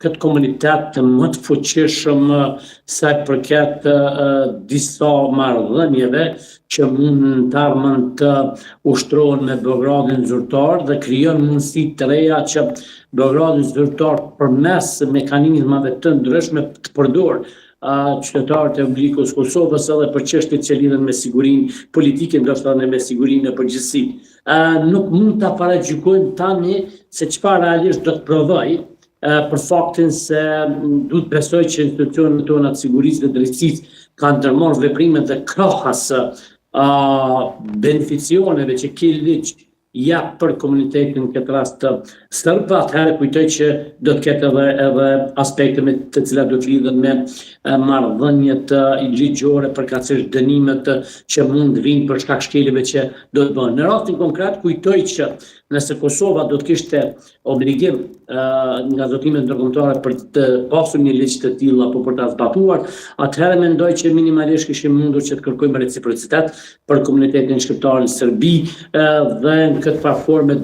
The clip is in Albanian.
këtë komunitet më të fuqishëm sa i përket disa marrëdhënieve që mund të ardhmen të ushtrohen me Beogradin zyrtar dhe krijon mundësi të reja që Beogradi zyrtar përmes mekanizmave të ndryshme të përdor qytetarët e Republikës Kosovës edhe për çështjet që lidhen me sigurinë politike, ndoshta edhe me sigurinë në përgjithësi. Nuk mund ta paragjykojmë tani se çfarë realisht do të provoj, për faktin se duhet besoj që institucionet tona të sigurisë dhe drejtësisë kanë ndërmarrë veprime të krahas beneficioneve që ky ligj jep për komunitetin këtë rast të sërb, atëherë kujtoj që do të ketë edhe aspekte me të cilat do të lidhen me marrëdhëniet ligjore, përkatësisht dënimet që mund vinë për shkak shkeljeve që do të bëhen. Në rastin konkret kujtoj që nëse Kosova do të kishte obligim nga zotimet ndërkombëtare për të pasur një ligj të tillë apo për ta zbatuar, atëherë mendoj që minimalisht kishim mundur që të kërkojmë reciprocitet për komunitetin shqiptar në Serbi dhe në këtë platformë